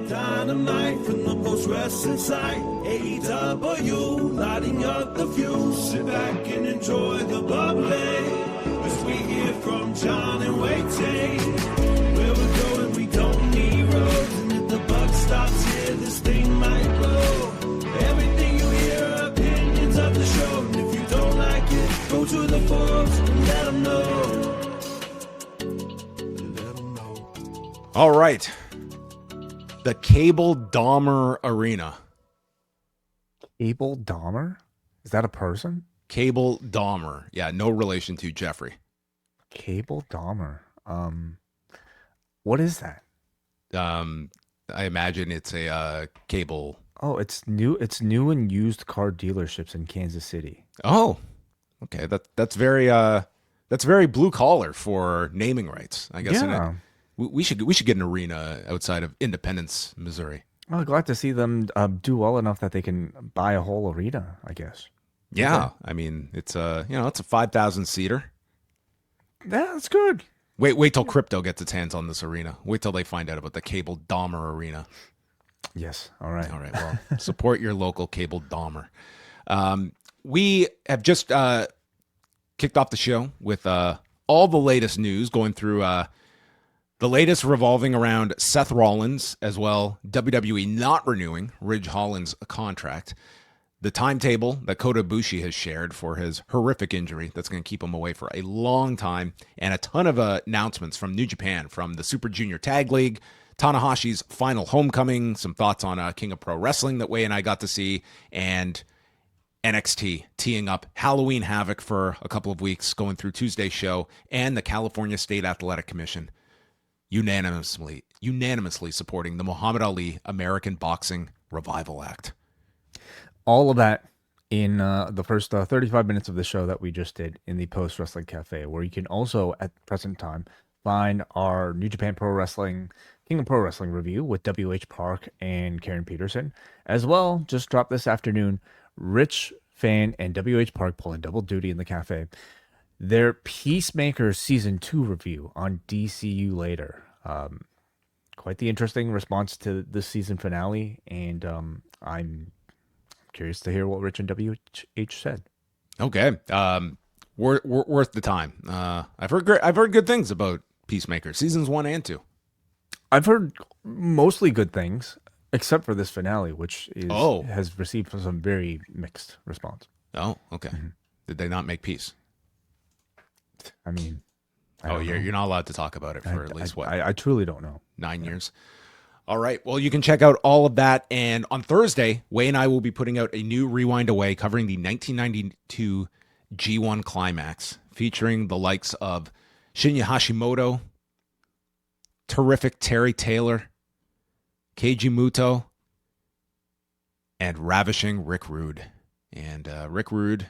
Dynamite from the post-wrestling site. AEW, lighting up the fuse. Sit back and enjoy the bubbly as we hear from John and Wai Ting. Where we're going, we don't need roads. And if the buck stops here, this thing might blow. Everything you hear are opinions of the show. And if you don't like it, go to the forums and let them know. All right. The Cable Dahmer Arena. Cable Dahmer? Is that a person? Cable Dahmer. Yeah, no relation to Jeffrey. Cable Dahmer. What is that? I imagine it's a cable. Oh, it's new. It's new and used car dealerships in Kansas City. Oh, okay. That's very blue collar for naming rights, I guess. Yeah. We should get an arena outside of Independence, Missouri. Well, glad to see them do well enough that they can buy a whole arena, I guess. Yeah, okay. I mean it's a 5,000 seater. That's good. Wait till crypto gets its hands on this arena. Wait till they find out about the Cable Dahmer Arena. Yes. All right. Well, support your local Cable Dahmer. We have just kicked off the show with all the latest news, going through the latest revolving around Seth Rollins, as well WWE not renewing Ridge Holland's contract, the timetable that Kota Ibushi has shared for his horrific injury that's going to keep him away for a long time, and a ton of announcements from New Japan, from the Super Junior Tag League, Tanahashi's final homecoming, some thoughts on King of Pro Wrestling that Wai and I got to see, and NXT teeing up Halloween Havoc for a couple of weeks, going through Tuesday's show, and the California State Athletic Commission unanimously supporting the Muhammad Ali American Boxing Revival Act. All of that in the first 35 minutes of the show that we just did in the Post Wrestling Cafe, where you can also, at present time, find our New Japan Pro Wrestling, King of Pro Wrestling review with WH Park and Karen Peterson. As well, just dropped this afternoon, Rich Fan and WH Park pulling double duty in the cafe. Their Peacemaker Season 2 review on DCU later. Quite the interesting response to this season finale, and I'm curious to hear what Rich and WH said. Okay. Worth the time. I've heard good things about Peacemaker, Seasons 1 and 2. I've heard mostly good things, except for this finale, which has received some very mixed response. Oh, okay. Mm-hmm. Did they not make peace? I mean, you're not allowed to talk about it for at least what? I truly don't know. 9 years. All right. Well, you can check out all of that. And on Thursday, Wai and I will be putting out a new Rewind-A-Wai covering the 1992 G1 Climax, featuring the likes of Shinya Hashimoto, terrific Terry Taylor, Keiji Muto, and ravishing Rick Rude. And Rick Rude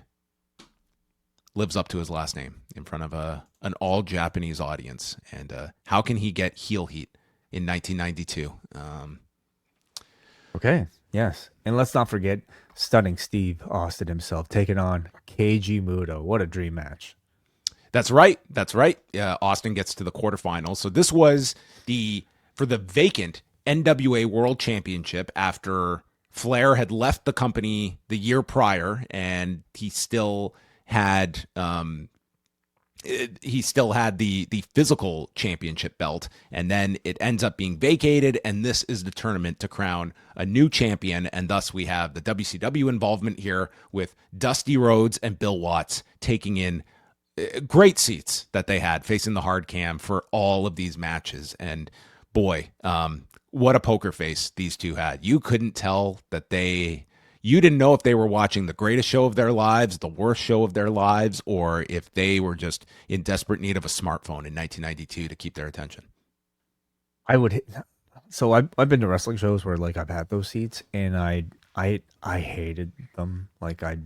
lives up to his last name in front of an all-Japanese audience. And how can he get heel heat in 1992? Okay, yes. And let's not forget stunning Steve Austin himself taking on Keiji Muto. What a dream match. That's right. Yeah, Austin gets to the quarterfinals. So this was for the vacant N.W.A. World Championship after Flair had left the company the year prior, and he still had the physical championship belt, and then it ends up being vacated, and this is the tournament to crown a new champion, and thus we have the WCW involvement here with Dusty Rhodes and Bill Watts taking in great seats that they had facing the hard cam for all of these matches. And boy, what a poker face these two had. You couldn't tell that you didn't know if they were watching the greatest show of their lives, the worst show of their lives, or if they were just in desperate need of a smartphone in 1992 to keep their attention. So I've been to wrestling shows where like I've had those seats, and I hated them. Like I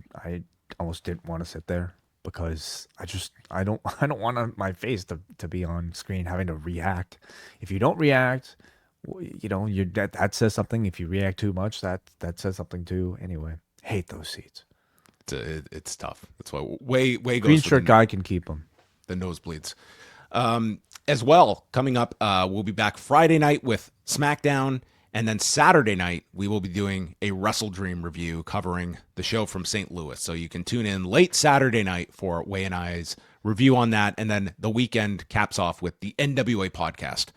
almost didn't want to sit there, because I don't want my face to be on screen having to react. If you don't react, that says something. If you react too much, that says something too. Anyway, hate those seats. It's tough. That's why Wai goes. Green shirt guy can keep them. The nosebleeds. as well, coming up, we'll be back Friday night with SmackDown. And then Saturday night, we will be doing a WrestleDream review covering the show from St. Louis. So you can tune in late Saturday night for Wai and I's review on that. And then the weekend caps off with the N.W.A. podcast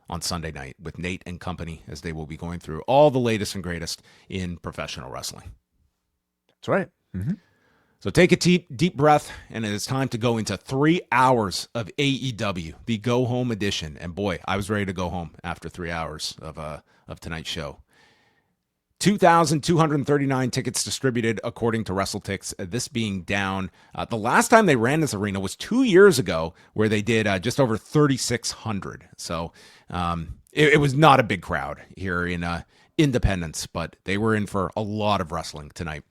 on Sunday night with Nate and company, as they will be going through all the latest and greatest in professional wrestling. That's right. Mm-hmm. So take a deep breath, and it is time to go into 3 hours of AEW, the go-home edition. And boy, I was ready to go home after 3 hours of tonight's show. 2,239 tickets distributed according to WrestleTix, this being down. The last time they ran this arena was 2 years ago, where they did just over 3,600. So it was not a big crowd here in Independence, but they were in for a lot of wrestling tonight.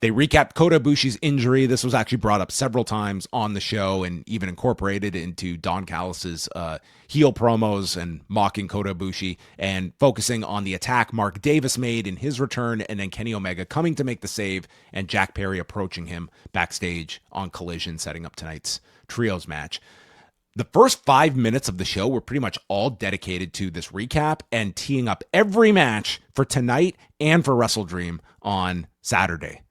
They recapped Kota Ibushi's injury. This was actually brought up several times on the show and even incorporated into Don Callis's heel promos and mocking Kota Ibushi and focusing on the attack Mark Davis made in his return, and then Kenny Omega coming to make the save and Jack Perry approaching him backstage on Collision, setting up tonight's trios match. The first 5 minutes of the show were pretty much all dedicated to this recap and teeing up every match for tonight and for WrestleDream on Saturday.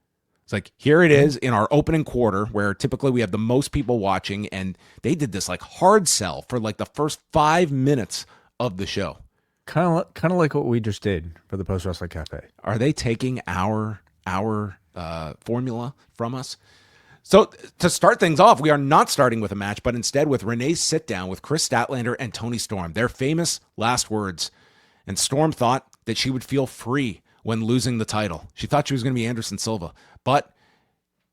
It's like, here it is in our opening quarter, where typically we have the most people watching, and they did this like hard sell for like the first 5 minutes of the show. Kind of like what we just did for the Post Wrestling Cafe. Are they taking our formula from us? So to start things off, we are not starting with a match, but instead with Renee's sit down with Chris Statlander and Toni Storm, their famous last words. And Storm thought that she would feel free when losing the title. She thought she was going to be Anderson Silva, but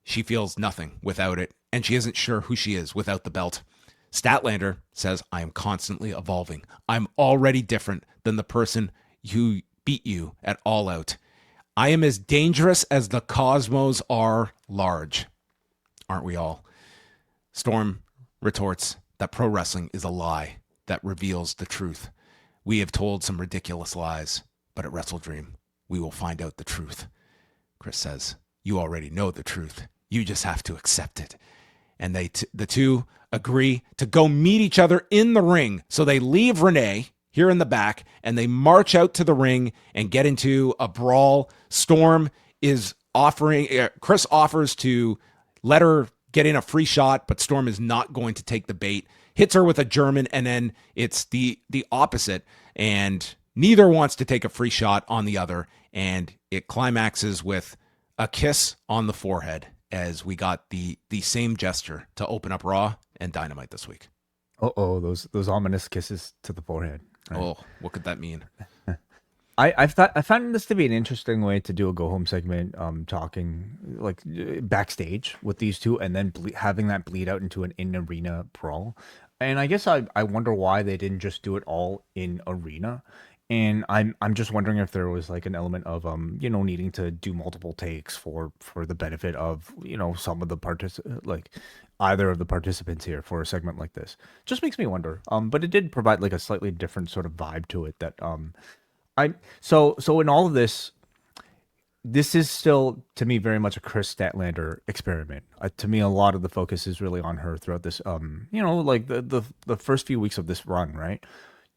she feels nothing without it, and she isn't sure who she is without the belt. Statlander says, I am constantly evolving. I'm already different than the person who beat you at All Out. I am as dangerous as the cosmos are large. Aren't we all? Storm retorts that pro wrestling is a lie that reveals the truth. We have told some ridiculous lies, but at WrestleDream, we will find out the truth. Chris says, you already know the truth. You just have to accept it. And the two agree to go meet each other in the ring. So they leave Renee here in the back and they march out to the ring and get into a brawl. Storm is Chris offers to let her get in a free shot, but Storm is not going to take the bait. Hits her with a German, and then it's the opposite. And neither wants to take a free shot on the other. And it climaxes with a kiss on the forehead, as we got the same gesture to open up Raw and Dynamite this week. Those ominous kisses to the forehead. Right? Oh, what could that mean? I found this to be an interesting way to do a go home segment, talking like backstage with these two, and then having that bleed out into an in arena brawl. And I guess I wonder why they didn't just do it all in arena. And I'm just wondering if there was like an element of needing to do multiple takes for the benefit of some of the either of the participants here for a segment like this. Just makes me wonder. But it did provide like a slightly different sort of vibe to it that so in all of this is still, to me, very much a Chris Statlander experiment. To me, a lot of the focus is really on her throughout this, like the first few weeks of this run, right?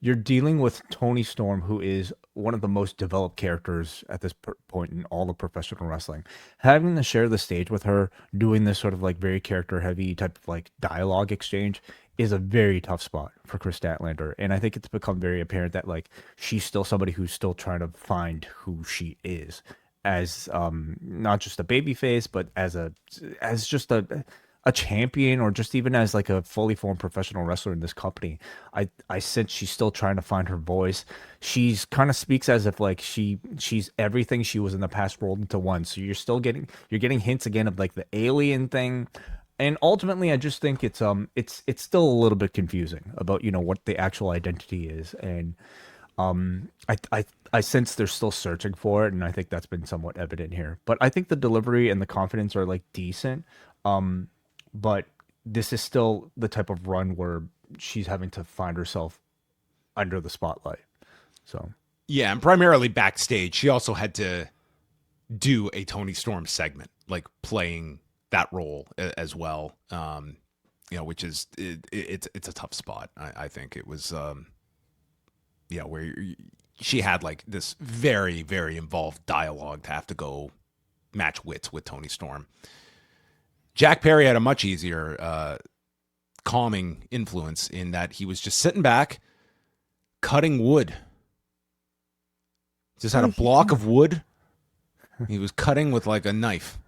You're dealing with Toni Storm, who is one of the most developed characters at this point in all of professional wrestling. Having to share the stage with her, doing this sort of like very character-heavy type of like dialogue exchange is a very tough spot for Chris Statlander. And I think it's become very apparent that like she's still somebody who's still trying to find who she is as not just a baby face, but as just a champion, or just even as like a fully formed professional wrestler in this company. I sense she's still trying to find her voice. She's kind of speaks as if like she's everything she was in the past rolled into one. So you're getting hints again of like the alien thing. And ultimately, I just think it's still a little bit confusing about what the actual identity is, and I sense they're still searching for it, and I think that's been somewhat evident here. But I think the delivery and the confidence are like decent, but this is still the type of run where she's having to find herself under the spotlight. So yeah, and primarily backstage, she also had to do a Toni Storm segment, like playing that role as well. which is it's a tough spot. I think it was where she had like this very, very involved dialogue to have to go match wits with Tony Storm. Jack Perry had a much easier calming influence in that he was just sitting back, cutting wood. Just had a block of wood. He was cutting with like a knife.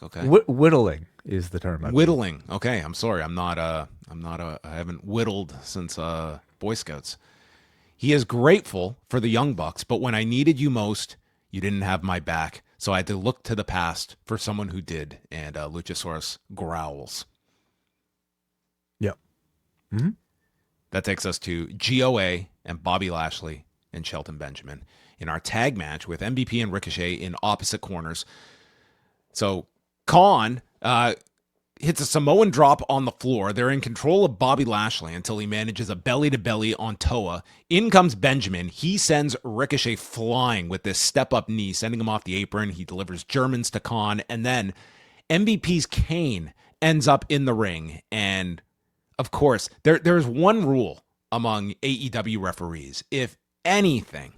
Okay. Whittling is the term. Whittling. Okay. I'm sorry. I haven't whittled since Boy Scouts. He is grateful for the Young Bucks, but when I needed you most, you didn't have my back. So I had to look to the past for someone who did. And Luchasaurus growls. Yep. Mm-hmm. That takes us to GOA and Bobby Lashley and Shelton Benjamin in our tag match with MVP and Ricochet in opposite corners. So Khan hits a Samoan drop on the floor. They're in control of Bobby Lashley until he manages a belly-to-belly on Toa. In comes Benjamin. He sends Ricochet flying with this step-up knee, sending him off the apron. He delivers Germans to Khan. And then MVP's Kane ends up in the ring. And, of course, there's one rule among AEW referees. If anything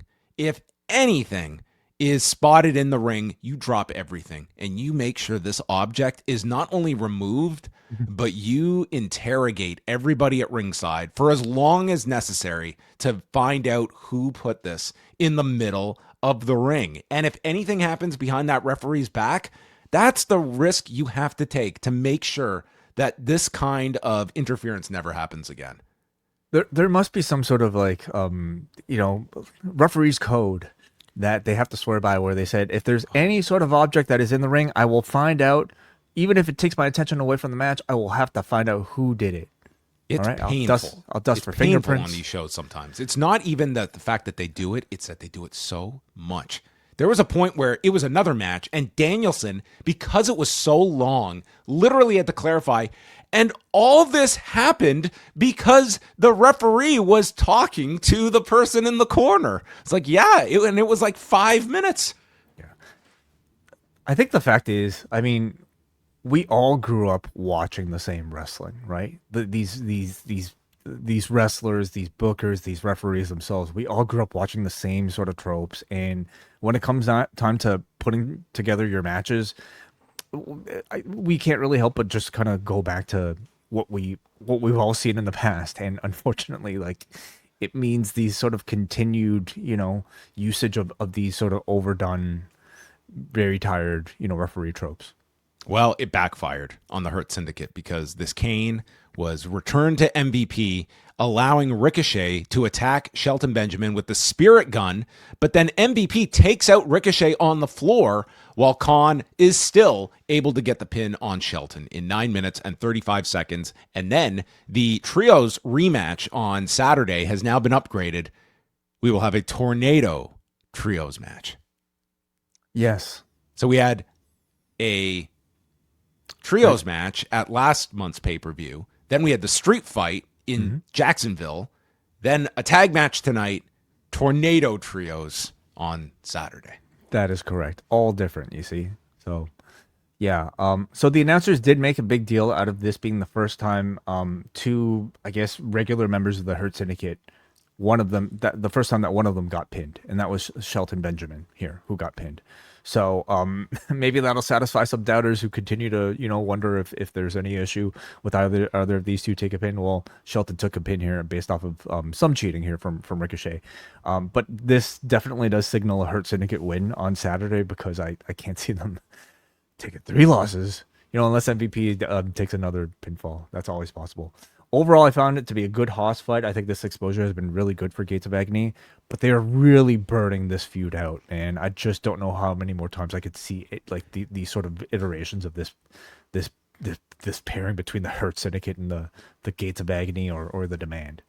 is spotted in the ring, you drop everything and you make sure this object is not only removed, but you interrogate everybody at ringside for as long as necessary to find out who put this in the middle of the ring. And if anything happens behind that referee's back, that's the risk you have to take to make sure that this kind of interference never happens again. There must be some sort of like, referee's code that they have to swear by where they said, if there's any sort of object that is in the ring, I will find out, even if it takes my attention away from the match, I will have to find out who did it. It's painful. I'll dust it's for painful fingerprints. On these shows sometimes. It's not even the fact that they do it, it's that they do it so much. There was a point where it was another match, and Danielson, because it was so long, literally had to clarify, and all this happened because the referee was talking to the person in the corner. It's like, and it was like 5 minutes. Yeah. I think the fact is, we all grew up watching the same wrestling, right? These wrestlers, these bookers, these referees themselves, we all grew up watching the same sort of tropes. And when it comes time to putting together your matches, we can't really help but just kind of go back to what we've all seen in the past. And unfortunately, like, it means these sort of continued, usage of these sort of overdone, very tired, referee tropes. Well, it backfired on the Hurt Syndicate because this Kane was returned to MVP, allowing Ricochet to attack Shelton Benjamin with the Spirit Gun, but then MVP takes out Ricochet on the floor while Khan is still able to get the pin on Shelton in 9 minutes and 35 seconds. And then the Trios rematch on Saturday has now been upgraded. We will have a Tornado Trios match. Yes. So we had a Trios match at last month's pay-per-view. Then we had the street fight in Jacksonville. Then a tag match tonight, Tornado Trios on Saturday. That is correct. All different, you see. So, yeah. So the announcers did make a big deal out of this being the first time two, I guess, regular members of the Hurt Syndicate, the first time that one of them got pinned, and that was Shelton Benjamin here, who got pinned. So maybe that'll satisfy some doubters who continue to, wonder if there's any issue with either of these two take a pin. Well, Shelton took a pin here based off of some cheating here from Ricochet. But this definitely does signal a Hurt Syndicate win on Saturday because I can't see them taking 3 losses, unless MVP takes another pinfall. That's always possible. Overall, I found it to be a good hoss fight. I think this exposure has been really good for Gates of Agony, but they are really burning this feud out, and I just don't know how many more times I could see it, like these sort of iterations of this pairing between the Hurt Syndicate and the Gates of Agony or the Demand.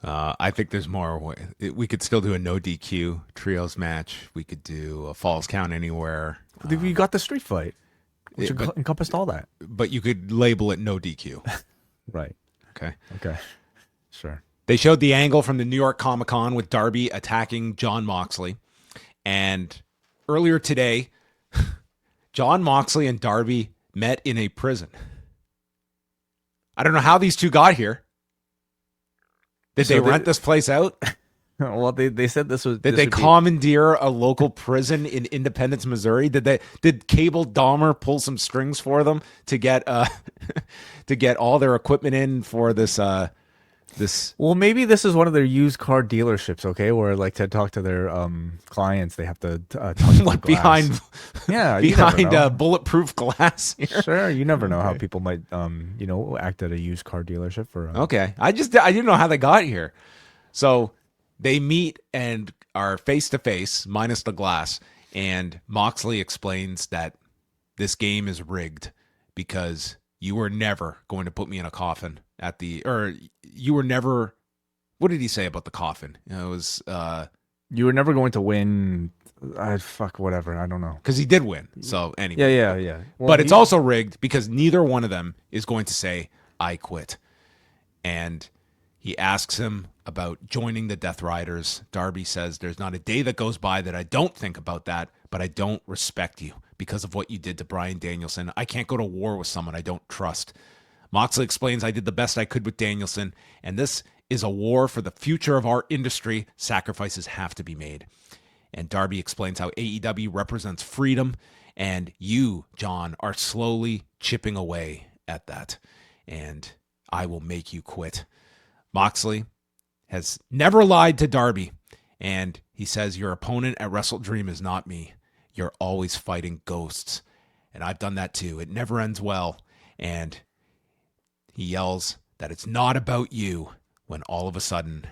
I think there's more. We could still do a no DQ trios match. We could do a Falls Count Anywhere. We got the street fight, which encompassed all that. But you could label it no DQ. Right. Okay. Sure. They showed the angle from the New York Comic-Con with Darby attacking Jon Moxley. And earlier today, Jon Moxley and Darby met in a prison. I don't know how these two got here. Did they rent this place out? Well, they said this was. Did they commandeer a local prison in Independence, Missouri? Did Cable Dahmer pull some strings for them to get to get all their equipment in for this? Well, maybe this is one of their used car dealerships, okay? Where like to talk to their clients, they have to touch the glass. behind bulletproof glass. Here. Sure, you never know how people might act at a used car dealership for. Okay, I didn't know how they got here, so they meet and are face to face, minus the glass, and Moxley explains that this game is rigged because you were never going to put me in a coffin you were never. What did he say about the coffin? It was you were never going to win. Whatever. I don't know. Because he did win. So anyway. Yeah. Well, but it's also rigged because neither one of them is going to say, I quit. And he asks him about joining the Death Riders. Darby says, there's not a day that goes by that I don't think about that, but I don't respect you because of what you did to Bryan Danielson. I can't go to war with someone I don't trust. Moxley explains, I did the best I could with Danielson, and this is a war for the future of our industry. Sacrifices have to be made. And Darby explains how AEW represents freedom, and you, John, are slowly chipping away at that. And I will make you quit. Moxley has never lied to Darby, and he says, your opponent at WrestleDream is not me. You're always fighting ghosts. And I've done that too. It never ends well. And he yells that it's not about you when all of a sudden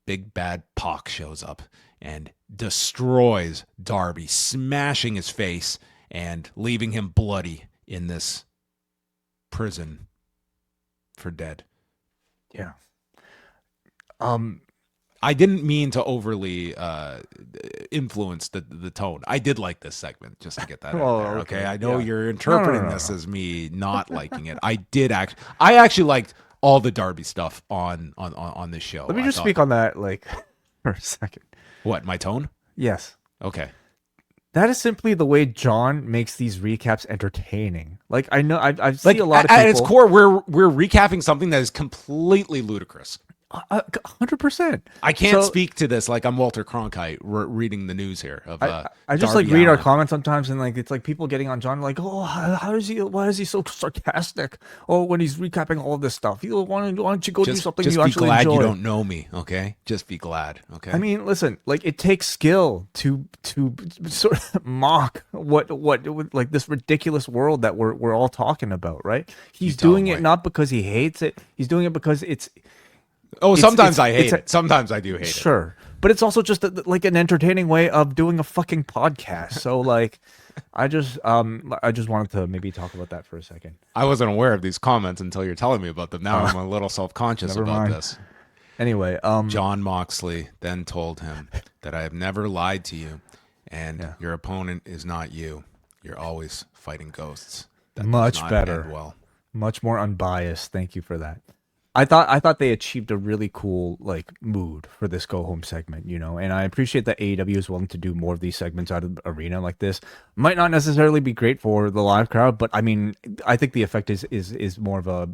Big Bad Pac shows up and destroys Darby, smashing his face and leaving him bloody in this prison for dead. Yeah. I didn't mean to overly influence the tone. I did like this segment, just to get that out there. Okay, I know you're interpreting this as me not liking it. I actually liked all the Darby stuff on this show. Let me just speak on that for a second. What, my tone? Yes. Okay. That is simply the way John makes these recaps entertaining. Like, I know I've seen a lot of people. At its core, we're recapping something that is completely ludicrous. 100%. I can't speak to this like I'm Walter Cronkite reading the news here. I just Darby read our Allin. comments sometimes, and it's like people getting on John like, oh, why is he so sarcastic? Oh, when he's recapping all of this stuff, why don't you go do something you actually enjoy? Just be glad you don't know me, okay? Just be glad, okay? I mean, listen, it takes skill to sort of mock what this ridiculous world that we're all talking about, right? He's doing it not because he hates it. He's doing it because it's. Oh, sometimes I hate it. Sometimes I do hate it. Sure. But it's also just an entertaining way of doing a fucking podcast. So I just wanted to maybe talk about that for a second. I wasn't aware of these comments until you're telling me about them. Now I'm a little self-conscious about this. Anyway, John Moxley then told him that I have never lied to you, and your opponent is not you. You're always fighting ghosts. That much does not better. end well. Much more unbiased. Thank you for that. I thought they achieved a really cool mood for this go home segment, and I appreciate that AEW is willing to do more of these segments out of the arena like this. Might not necessarily be great for the live crowd, but I mean, I think the effect is more of a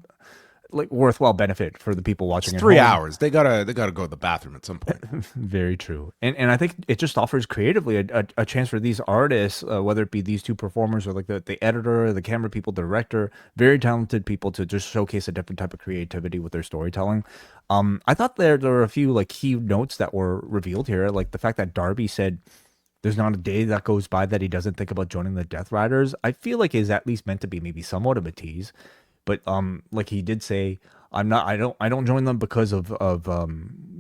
worthwhile benefit for the people watching. It's 3 hours. They gotta go to the bathroom at some point. Very true, and I think it just offers creatively a chance for these artists, whether it be these two performers or the editor, the camera people, director, very talented people, to just showcase a different type of creativity with their storytelling. I thought there were a few key notes that were revealed here, like the fact that Darby said there's not a day that goes by that he doesn't think about joining the Death Riders. I feel like is at least meant to be maybe somewhat of a tease. But he did say, I don't join them because of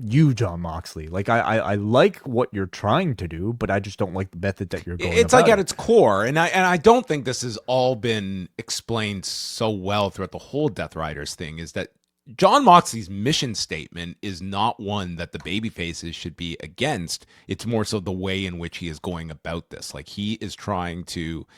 you, John Moxley. I like what you're trying to do, but I just don't like the method that you're going. It's at its core, and I don't think this has all been explained so well throughout the whole Death Riders thing. Is that John Moxley's mission statement is not one that the babyfaces should be against. It's more so the way in which he is going about this. He is trying to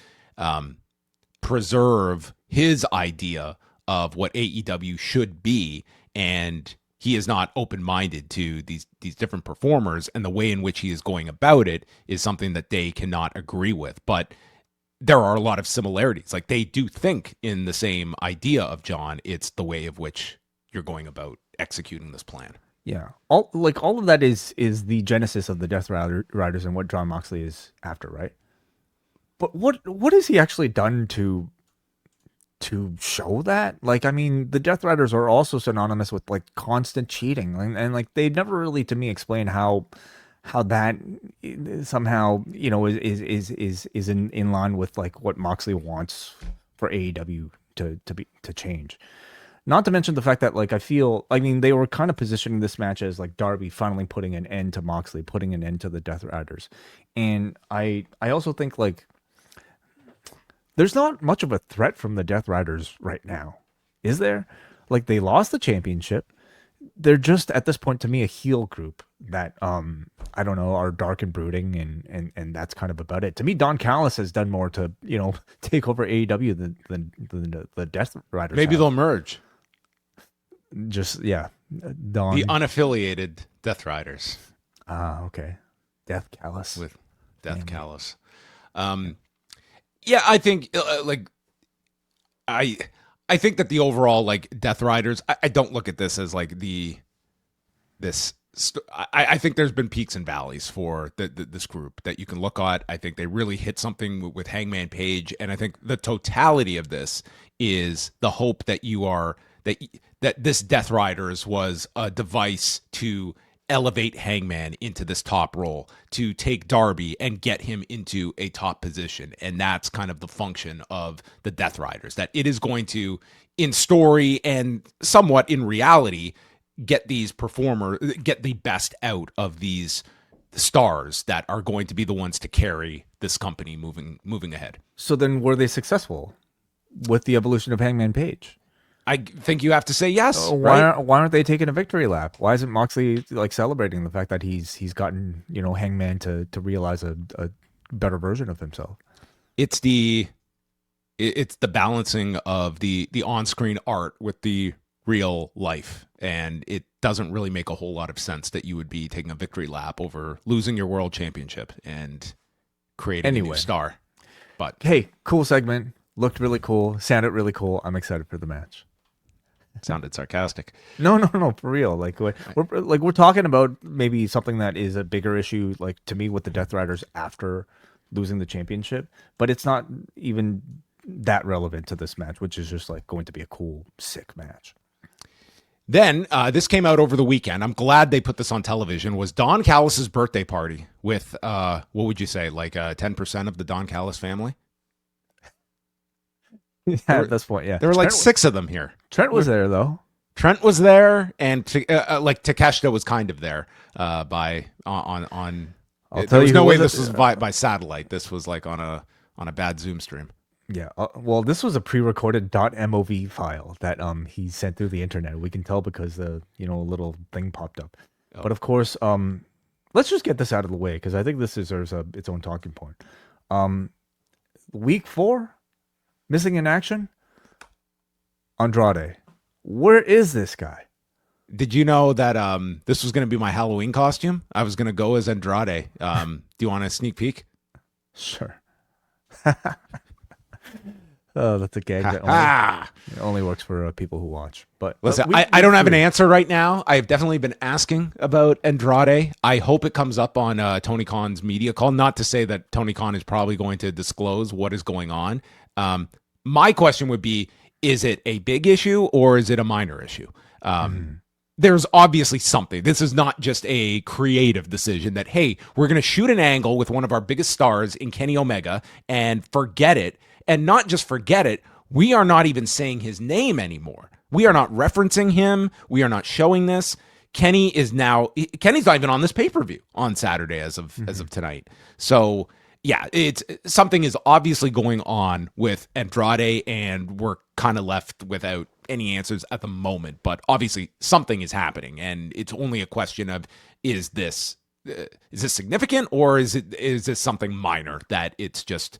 preserve his idea of what AEW should be, and he is not open-minded to these different performers, and the way in which he is going about it is something that they cannot agree with. But there are a lot of similarities. Like they do think in the same idea of John. It's the way of which you're going about executing this plan. Yeah, all of that is the genesis of the Death Riders and what John Moxley is after, right? But what has he actually done to show that? Like, I mean, the Death Riders are also synonymous with like constant cheating, and like they've never really to me explained how that somehow is in line with like what Moxley wants for AEW to change. Not to mention the fact that like I mean they were kind of positioning this match as like Darby finally putting an end to Moxley, putting an end to the Death Riders, and I also think like there's not much of a threat from the Death Riders right now, is there? Like they lost the championship. They're just at this point to me a heel group that I don't know, are dark and brooding, and that's kind of about it. To me, Don Callis has done more to take over AEW than the Death Riders. Maybe have. they'll merge. Just Don, The unaffiliated Death Riders. Okay, Death Callis With Death Callis. Yeah, I think I think that the overall like Death Riders, I don't look at this as like I think there's been peaks and valleys for this group that you can look at. I think they really hit something with Hangman Page, and I think the totality of this is the hope that that this Death Riders was a device to elevate Hangman into this top role, to take Darby and get him into a top position. And that's kind of the function of the Death Riders, that it is going to, in story and somewhat in reality, get the best out of these stars that are going to be the ones to carry this company moving ahead. So then were they successful with the evolution of Hangman Page? I think you have to say yes. Why right? why aren't they taking a victory lap? Why isn't Moxley like celebrating the fact that he's gotten Hangman to realize a better version of himself? It's the balancing of the on-screen art with the real life, and it doesn't really make a whole lot of sense that you would be taking a victory lap over losing your world championship and creating a new star. But hey, cool segment, looked really cool, sounded really cool. I'm excited for the match. Sounded sarcastic. No, for real. Like we're talking about maybe something that is a bigger issue, like to me with the Death Riders after losing the championship, but it's not even that relevant to this match, which is just like going to be a cool, sick match. Then this came out over the weekend. I'm glad they put this on television. Was Don Callis's birthday party with what would you say, like 10% of the Don Callis family? Yeah, at this point, yeah. There were like six of them here. Trent was there, though. Trent was there, and like Takeshita was kind of there on. There was no way this was by satellite. This was like on a bad Zoom stream. Yeah. Well, this was a pre-recorded .mov file that he sent through the internet. We can tell because the a little thing popped up. Oh. But of course, let's just get this out of the way because I think this deserves its own talking point. Week 4. Missing in action? Andrade. Where is this guy? Did you know that this was going to be my Halloween costume? I was going to go as Andrade. Do you want a sneak peek? Sure. Oh, that's a gag that only works for people who watch. But listen, I don't have an answer right now. I have definitely been asking about Andrade. I hope it comes up on Tony Khan's media call. Not to say that Tony Khan is probably going to disclose what is going on. My question would be, is it a big issue or is it a minor issue? There's obviously something. This is not just a creative decision that, hey, we're going to shoot an angle with one of our biggest stars in Kenny Omega and forget it. And not just forget it, we are not even saying his name anymore. We are not referencing him. We are not showing this. Kenny's not even on this pay-per-view on Saturday as of tonight. So yeah, something is obviously going on with Andrade, and we're kind of left without any answers at the moment. But obviously, something is happening, and it's only a question of is this significant or is this something minor that it's just.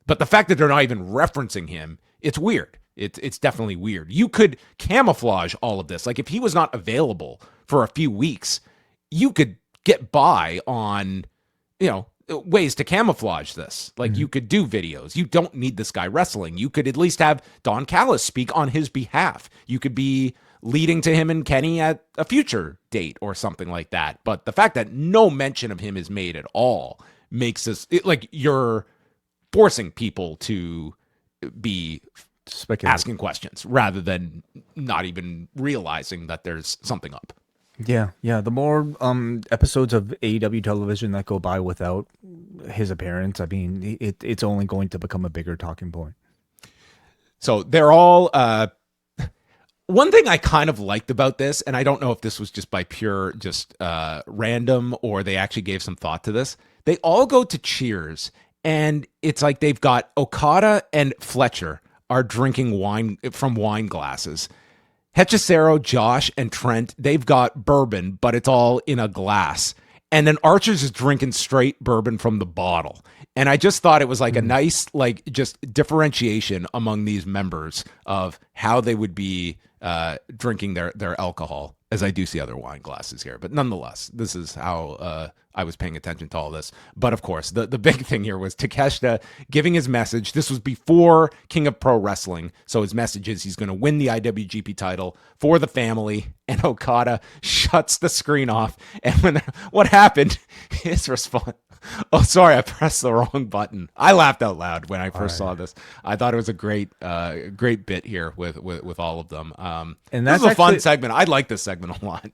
But the fact that they're not even referencing him, it's weird. It's definitely weird. You could camouflage all of this. Like if he was not available for a few weeks, you could get by on, ways to camouflage this. Like you could do videos. You don't need this guy wrestling. You could at least have Don Callis speak on his behalf. You could be leading to him and Kenny at a future date or something like that. But the fact that no mention of him is made at all makes this like you're forcing people to be asking questions rather than not even realizing that there's something up. Yeah. The more episodes of AEW television that go by without his appearance, I mean, it's only going to become a bigger talking point. So they're all. One thing I kind of liked about this, and I don't know if this was just by pure just random or they actually gave some thought to this. They all go to cheers, and it's like they've got Okada and Fletcher are drinking wine from wine glasses. Hechicero, Josh, and Trent, they've got bourbon, but it's all in a glass. And then Archer's is drinking straight bourbon from the bottle. And I just thought it was like a nice, like, just differentiation among these members of how they would be drinking their alcohol, as I do see other wine glasses here. But nonetheless, this is how I was paying attention to all this. But of course, the big thing here was Takeshita giving his message. This was before King of Pro Wrestling. So his message is he's going to win the IWGP title for the family. And Okada shuts the screen off. And when what happened, his response, oh, sorry, I pressed the wrong button. I laughed out loud when I first saw this. I thought it was a great bit here with all of them. And this is a fun segment. I like this segment a lot.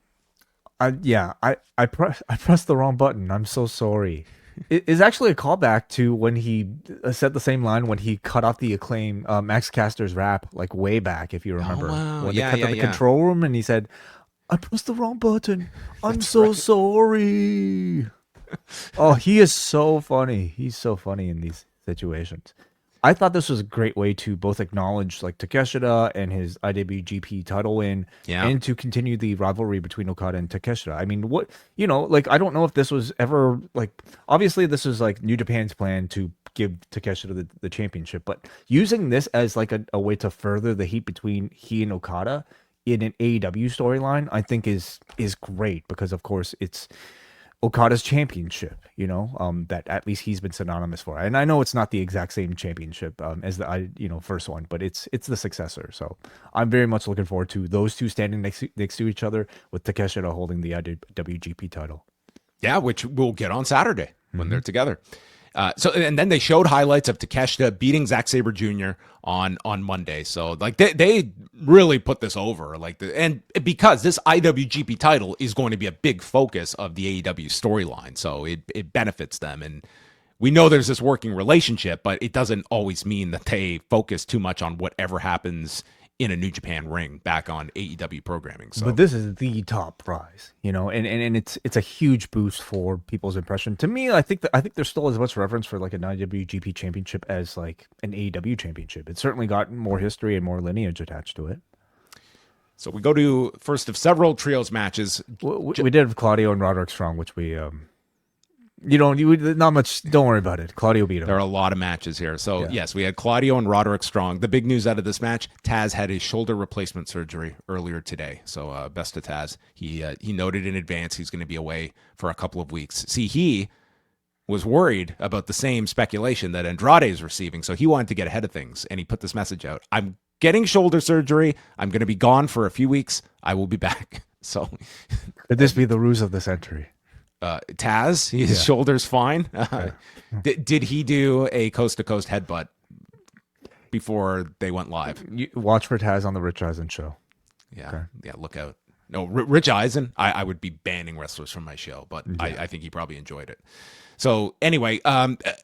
I pressed the wrong button. I'm so sorry. It is actually a callback to when he said the same line when he cut off the Acclaim Max Caster's rap, like way back, if you remember. Oh, wow. When they cut to the control room and he said, I pressed the wrong button. I'm so sorry. Oh, he is so funny. He's so funny in these situations. I thought this was a great way to both acknowledge like Takeshita and his IWGP title win, and to continue the rivalry between Okada and Takeshita. I mean, what, like, I don't know if this was ever like, obviously this is like New Japan's plan to give Takeshita the championship, but using this as like a way to further the heat between he and Okada in an AEW storyline, I think is great because of course it's Okada's championship, that at least he's been synonymous for. And I know it's not the exact same championship as the first one, but it's the successor. So I'm very much looking forward to those two standing next to each other with Takeshita holding the WGP title. Yeah, which we'll get on Saturday when they're together. And then they showed highlights of Takeshita beating Zack Sabre Jr. on Monday. So like they really put this over, and because this IWGP title is going to be a big focus of the AEW storyline, so it benefits them. And we know there's this working relationship, but it doesn't always mean that they focus too much on whatever happens in a New Japan ring back on AEW programming. So, but this is the top prize, and it's a huge boost for people's impression. To me, I think there's still as much reverence for like an IWGP championship as like an AEW championship. It's certainly got more history and more lineage attached to it. So we go to first of several trios matches. We did Claudio and Roderick Strong, which we not much. Don't worry about it. Claudio beat him. There are a lot of matches here. So yes, we had Claudio and Roderick Strong. The big news out of this match: Taz had his shoulder replacement surgery earlier today. So best to Taz. He noted in advance he's going to be away for a couple of weeks. See, he was worried about the same speculation that Andrade is receiving, so he wanted to get ahead of things, and he put this message out: I'm getting shoulder surgery. I'm going to be gone for a few weeks. I will be back. So could this be the ruse of the century? Taz, his shoulder's fine. Did he do a coast-to-coast headbutt before they went live? Watch for Taz on the Rich Eisen show. Yeah, look out. No, Rich Eisen, I would be banning wrestlers from my show, but I think he probably enjoyed it. So anyway,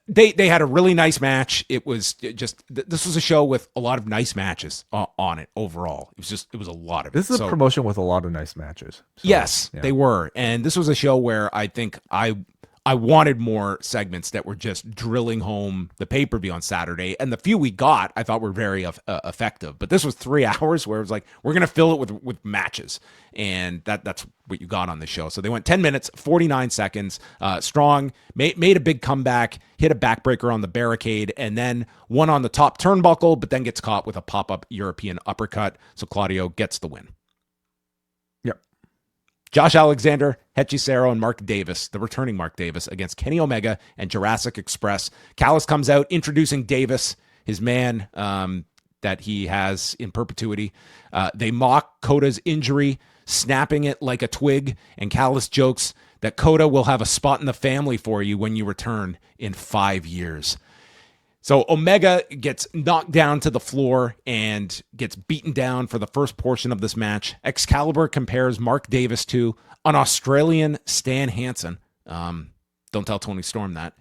they had a really nice match. It was just, this was a show with a lot of nice matches on it overall. It was a lot of it. This is a promotion with a lot of nice matches. So, yes, they were. And this was a show where I think I wanted more segments that were just drilling home the pay-per-view on Saturday. And the few we got, I thought were very effective. But this was 3 hours where it was like, we're going to fill it with matches. And that's what you got on the show. So they went 10 minutes, 49 seconds. Strong made a big comeback, hit a backbreaker on the barricade, and then one on the top turnbuckle, but then gets caught with a pop-up European uppercut. So Claudio gets the win. Josh Alexander, Hechicero, and Mark Davis, the returning Mark Davis, against Kenny Omega and Jurassic Express. Callis comes out introducing Davis, his man that he has in perpetuity. They mock Kota's injury, snapping it like a twig, and Callis jokes that Kota will have a spot in the family for you when you return in 5 years. So Omega gets knocked down to the floor and gets beaten down for the first portion of this match. Excalibur compares Mark Davis to an Australian Stan Hansen. Don't tell Tony Storm that.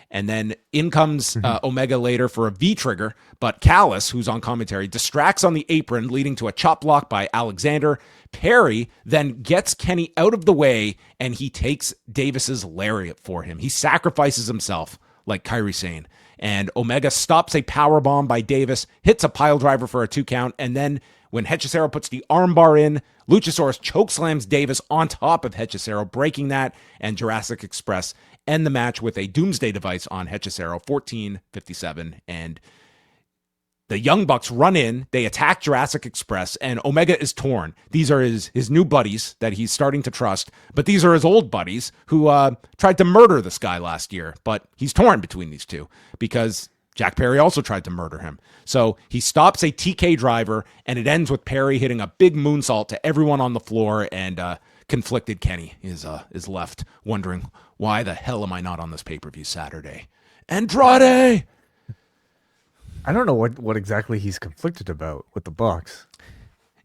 And then in comes Omega later for a V-trigger, but Callis, who's on commentary, distracts on the apron, leading to a chop block by Alexander. Perry then gets Kenny out of the way, and he takes Davis's lariat for him. He sacrifices himself, like Kairi Sane. And Omega stops a powerbomb by Davis, hits a pile driver for a 2 count, and then when Hechicero puts the armbar in, Luchasaurus chokeslams Davis on top of Hechicero, breaking that, and Jurassic Express end the match with a Doomsday Device on Hechicero, 14:57, and the Young Bucks run in, they attack Jurassic Express, and Omega is torn. These are his new buddies that he's starting to trust, but these are his old buddies who tried to murder this guy last year, but he's torn between these two because Jack Perry also tried to murder him. So he stops a TK driver, and it ends with Perry hitting a big moonsault to everyone on the floor, and conflicted Kenny is left wondering, why the hell am I not on this pay-per-view Saturday? Andrade! I don't know what exactly he's conflicted about with the Bucks.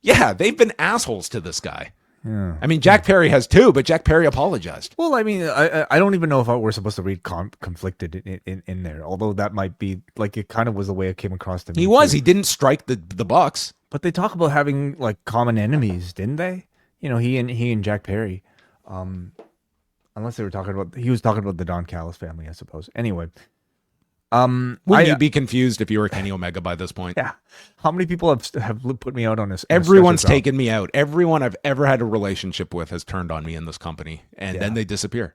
Yeah, they've been assholes to this guy. Yeah. I mean, Jack Perry has too, but Jack Perry apologized. Well, I mean, I don't even know if we're supposed to read conflicted in there, although that might be, like, it kind of was the way it came across to me. He didn't strike the Bucks. But they talk about having, like, common enemies, didn't they? You know, he and Jack Perry. Unless he was talking about the Don Callis family, I suppose. Anyway. Wouldn't you be confused if you were Kenny Omega by this point? Yeah. How many people have put me out on this? Everyone's taken me out. Everyone I've ever had a relationship with has turned on me in this company, and then they disappear.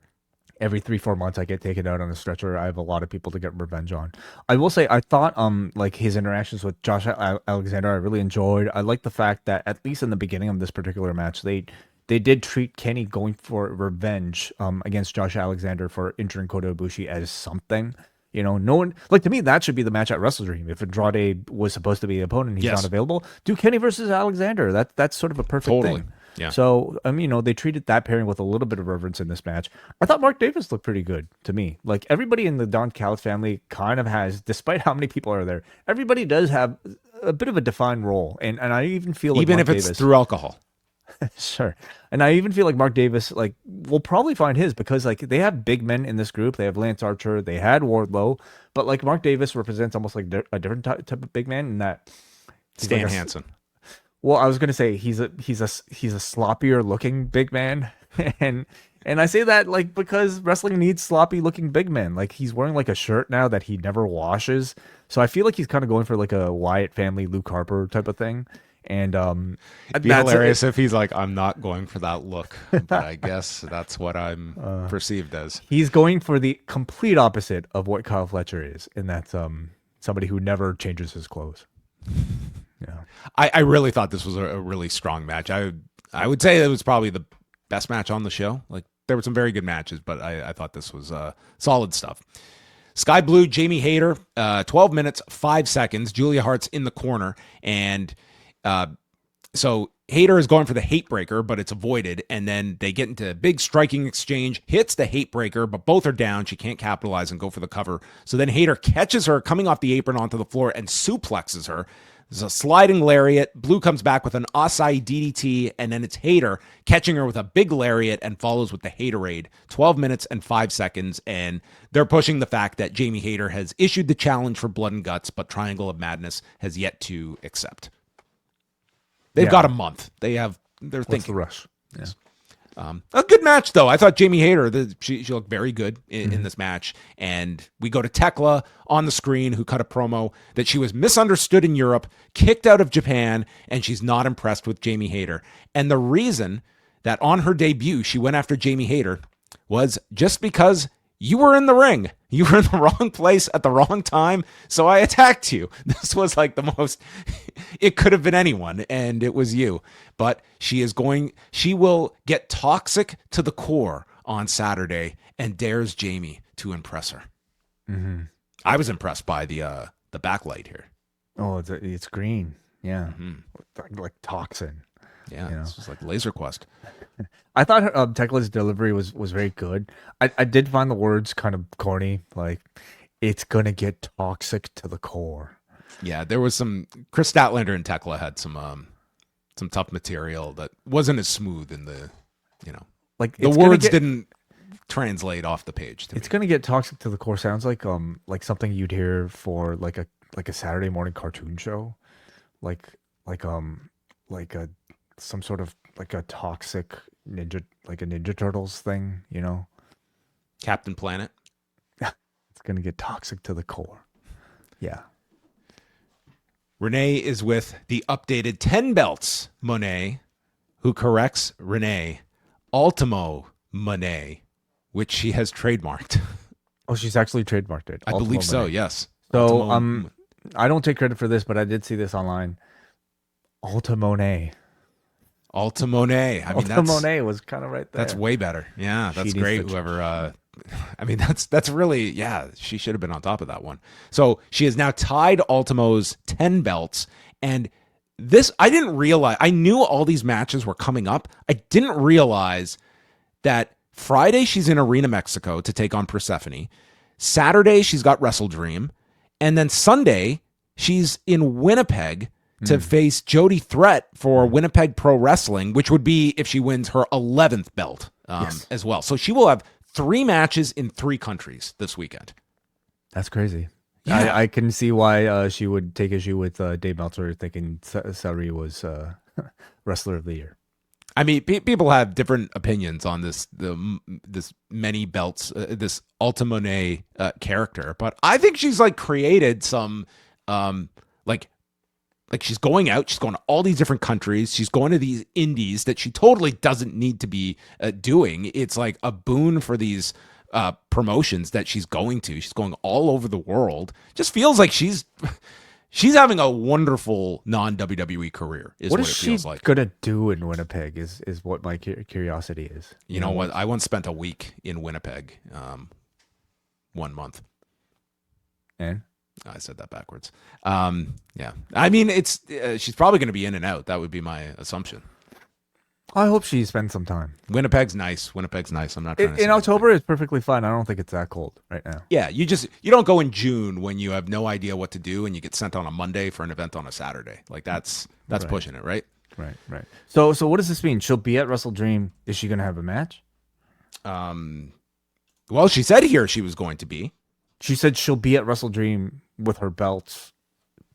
Every 3-4 months I get taken out on a stretcher. I have a lot of people to get revenge on. I will say I thought like his interactions with Josh Alexander I really enjoyed. I like the fact that at least in the beginning of this particular match they did treat Kenny going for revenge against Josh Alexander for injuring Kota Ibushi as something. You know, no one, like, to me, that should be the match at WrestleDream. If Andrade was supposed to be the opponent, he's not available. Do Kenny versus Alexander. That's sort of a perfect thing. Yeah. So, you know, they treated that pairing with a little bit of reverence in this match. I thought Mark Davis looked pretty good to me. Like, everybody in the Don Callis family kind of has, despite how many people are there, everybody does have a bit of a defined role. And I even feel like even Mark if it's Davis, through alcohol. Sure. And I even feel like Mark Davis, like, will probably find his, because, like, they have big men in this group. They have Lance Archer. They had Wardlow. But, like, Mark Davis represents almost like a different type of big man in that Stan Hansen. Well, I was going to say he's a sloppier looking big man. And I say that, like, because wrestling needs sloppy looking big men. Like, he's wearing, like, a shirt now that he never washes. So I feel like he's kind of going for, like, a Wyatt family Luke Harper type of thing. And it'd be hilarious if he's like, I'm not going for that look, but I guess that's what I'm perceived as. He's going for the complete opposite of what Kyle Fletcher is, and that's somebody who never changes his clothes. Yeah, I really thought this was a really strong match. I would say it was probably the best match on the show. Like, there were some very good matches, but I thought this was solid stuff. Sky Blue, Jamie Hayter, 12 minutes, 5 seconds. Julia Hart's in the corner, and so Hayter is going for the hate breaker, but it's avoided. And then they get into a big striking exchange, hits the hate breaker, but both are down. She can't capitalize and go for the cover. So then Hayter catches her coming off the apron onto the floor and suplexes her. There's a sliding lariat. Blue comes back with an Asai DDT, and then it's Hayter catching her with a big lariat and follows with the Haterade. 12 minutes and 5 seconds, and they're pushing the fact that Jamie Hayter has issued the challenge for Blood and Guts, but Triangle of Madness has yet to accept. They've got a month. They're What's thinking. the rush? Yeah. A good match, though. I thought Jamie Hayter, she looked very good in this match. And we go to Tekla on the screen, who cut a promo that she was misunderstood in Europe, kicked out of Japan, and she's not impressed with Jamie Hayter. And the reason that on her debut she went after Jamie Hayter was just because you were in the ring. You were in the wrong place at the wrong time, so I attacked you. This was like the most, it could have been anyone, and it was you. But she will get toxic to the core on Saturday and dares Jamie to impress her. Mm-hmm. I was impressed by the backlight here. Oh, it's green. Yeah. Like toxin. Yeah, it's just like Laser Quest. I thought Tekla's delivery was very good. I did find the words kind of corny, like it's gonna get toxic to the core. Yeah, there was some. Chris Statlander and Tekla had some tough material that wasn't as smooth in the, like the words didn't translate off the page. It's gonna get toxic to the core. Sounds like something you'd hear for like a Saturday morning cartoon show, like some sort of like a toxic ninja, like a Ninja Turtles thing, Captain Planet. It's gonna get toxic to the core. Yeah. Renee is with the updated 10 belts Monet, who corrects Renee, Ultimo Monet, which she has trademarked. Oh, she's actually trademarked it. I believe so, yes. So I don't take credit for this, but I did see this online. Ultimone. Ultimone. Ultimone was kind of right there. That's way better. Yeah, that's great. Whoever that's really, she should have been on top of that one. So she has now tied Ultimo's 10 belts. And this, I didn't realize, I knew all these matches were coming up. I didn't realize that Friday she's in Arena Mexico to take on Persephone. Saturday she's got WrestleDream. And then Sunday she's in Winnipeg to face Jody Threat for Winnipeg Pro Wrestling, which would be if she wins her 11th belt as well. So she will have 3 matches in 3 countries this weekend. That's crazy. Yeah. I can see why she would take issue with Dave Meltzer thinking Sari was Wrestler of the Year. I mean, people have different opinions on this many belts, this Ultimone character, but I think she's like created some like she's going out, she's going to all these different countries, she's going to these indies that she totally doesn't need to be doing. It's like a boon for these promotions that she's going to. She's going all over the world. Just feels like she's having a wonderful non-WWE carear. What it feels like. Gonna do in Winnipeg is what my curiosity is. You know what? I once spent a week in Winnipeg, 1 month. And I said that backwards. Yeah. I mean, it's she's probably going to be in and out. That would be my assumption. I hope she spends some time. Winnipeg's nice. I'm not trying to in October. It's perfectly fine. I don't think it's that cold right now. Yeah, you don't go in June when you have no idea what to do and you get sent on a Monday for an event on a Saturday. Like that's right. Pushing it, right? Right. So what does this mean? She'll be at WrestleDream. Is she going to have a match? Well, she said here she was going to be. She said she'll be at WrestleDream with her belts,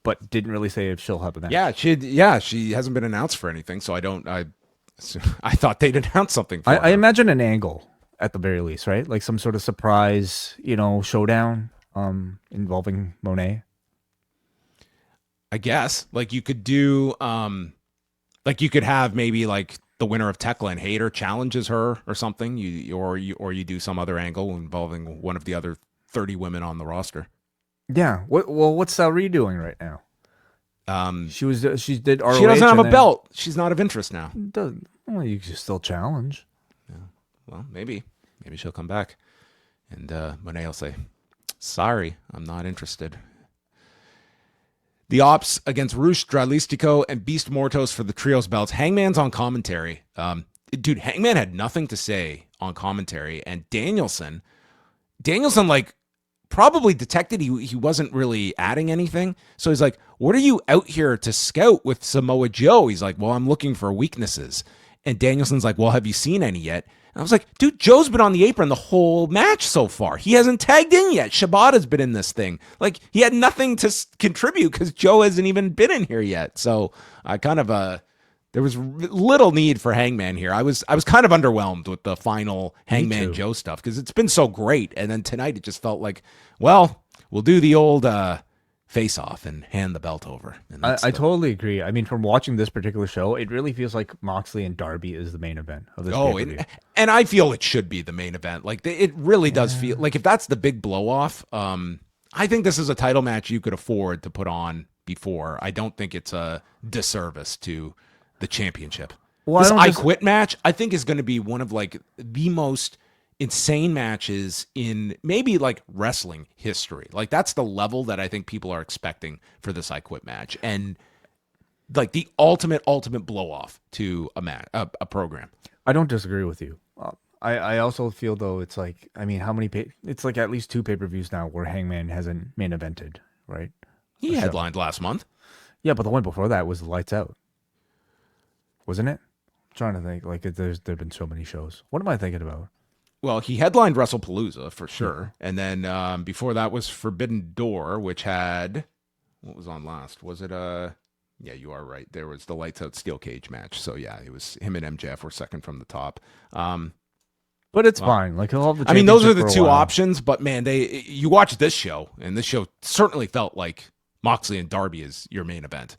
but didn't really say if she'll have a match. Yeah, she hasn't been announced for anything, so I thought they'd announce something for her. I imagine an angle at the very least, right? Like some sort of surprise, showdown involving Monet. I guess. Like you could do like you could have maybe like the winner of Tekla and Hayter challenges her or something. You do some other angle involving one of the other 30 women on the roster. Yeah. What's Saori doing right now? She did ROH. She doesn't have a belt. She's not of interest now. Well, you can still challenge. Yeah. Well, maybe she'll come back, and Monet will say, "Sorry, I'm not interested." The Opps against Rush Dralistico and Beast Mortos for the trios belts. Hangman's on commentary. Dude, Hangman had nothing to say on commentary, and Danielson like probably detected he wasn't really adding anything. So he's like, "What are you out here to scout with Samoa Joe?" He's like, "Well, I'm looking for weaknesses." And Danielson's like, "Well, have you seen any yet?" And I was like, "Dude, Joe's been on the apron the whole match so far. He hasn't tagged in yet. Shibata's been in this thing. Like, he had nothing to contribute because Joe hasn't even been in here yet." So I kind of there was little need for Hangman here. I was kind of underwhelmed with the final Hangman Joe stuff because it's been so great. And then tonight it just felt like, well, we'll do the old face off and hand the belt over. And I totally agree. I mean, from watching this particular show, it really feels like Moxley and Darby is the main event of this pay-per-view. And I feel it should be the main event. Like, it really does feel like if that's the big blow off, I think this is a title match you could afford to put on before. I don't think it's a disservice to the championship. Well, this I Quit match, I think, is going to be one of like the most insane matches in maybe like wrestling history. Like, that's the level that I think people are expecting for this I Quit match, and like the ultimate blow off to a program. I don't disagree with you. I also feel though it's like, I mean, how many it's like at least 2 pay-per-views now where Hangman hasn't main evented, right? He headlined last month. Yeah, but the one before that was Lights Out, wasn't it? I'm trying to think. Like, there've been so many shows. What am I thinking about? Well, he headlined WrestlePalooza for sure, and then before that was Forbidden Door, which had what was on last? Was it Yeah, you are right. There was the Lights Out Steel Cage match. So yeah, it was him and MJF were second from the top. But it's fine. Like, he'll have the I mean, those are the championship two for a while. options. But man, you watch this show, and this show certainly felt like Moxley and Darby is your main event.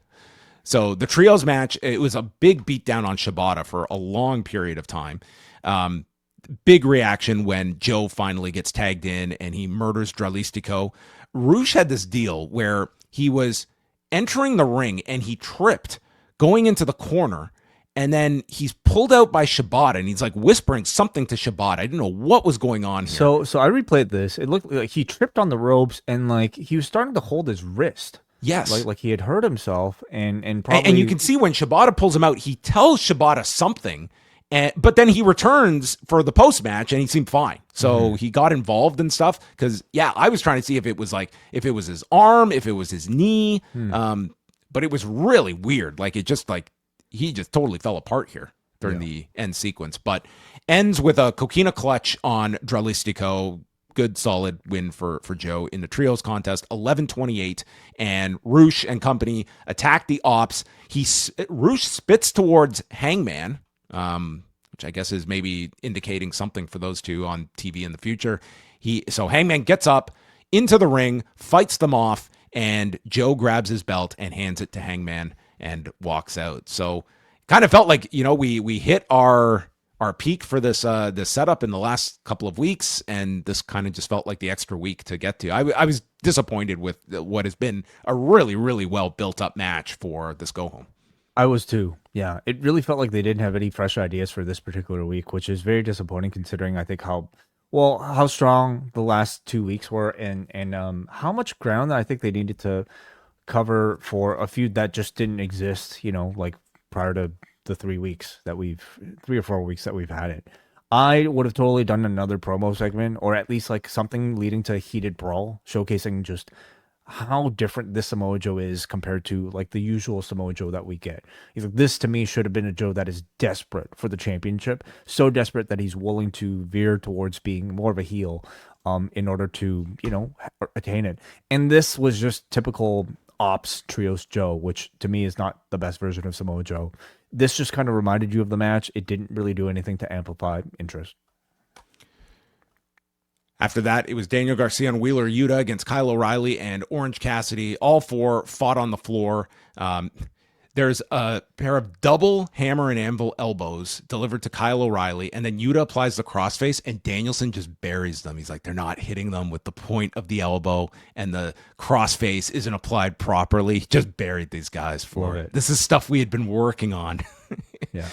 So the trios match, it was a big beatdown on Shibata for a long period of time. Big reaction when Joe finally gets tagged in and he murders Dralistico. Roosh had this deal where he was entering the ring and he tripped going into the corner, and then he's pulled out by Shibata and he's like whispering something to Shibata. I didn't know what was going on here. So I replayed this. It looked like he tripped on the ropes and like he was starting to hold his wrist. Yes. Like he had hurt himself and probably... And you can see when Shibata pulls him out, he tells Shibata something, but then he returns for the post-match and he seemed fine. So he got involved and stuff because, yeah, I was trying to see if it was his arm, if it was his knee, but it was really weird. Like, he just totally fell apart here during the end sequence, but ends with a coquina clutch on Dralistico. Good solid win for Joe in the trios contest, 11-28, and Roosh and company attack the Opps. Roosh spits towards Hangman, which I guess is maybe indicating something for those two on TV in the future. So Hangman gets up into the ring, fights them off, and Joe grabs his belt and hands it to Hangman and walks out. So kind of felt like, we hit our peak for this setup in the last couple of weeks, and this kind of just felt like the extra week to get to. I was disappointed with what has been a really, really well built up match for this go home. I was too. Yeah, it really felt like they didn't have any fresh ideas for this particular week, which is very disappointing considering I think how strong the last 2 weeks were and how much ground that I think they needed to cover for a feud that just didn't exist, like prior to the 3 or 4 weeks that we've had it. I would have totally done another promo segment or at least like something leading to a heated brawl, showcasing just how different this Samoa Joe is compared to like the usual Samoa Joe that we get. He's like, this to me should have been a Joe that is desperate for the championship, so desperate that he's willing to veer towards being more of a heel in order to, attain it. And this was just typical Opps Trios Joe, which to me is not the best version of Samoa Joe. This just kind of reminded you of the match. It didn't really do anything to amplify interest. After that, it was Daniel Garcia and Wheeler Yuta against Kyle O'Reilly and Orange Cassidy. All four fought on the floor. There's a pair of double hammer and anvil elbows delivered to Kyle O'Reilly, and then Yuta applies the crossface, and Danielson just buries them. He's like, they're not hitting them with the point of the elbow, and the crossface isn't applied properly. Just buried these guys for it. This is stuff we had been working on. Yeah.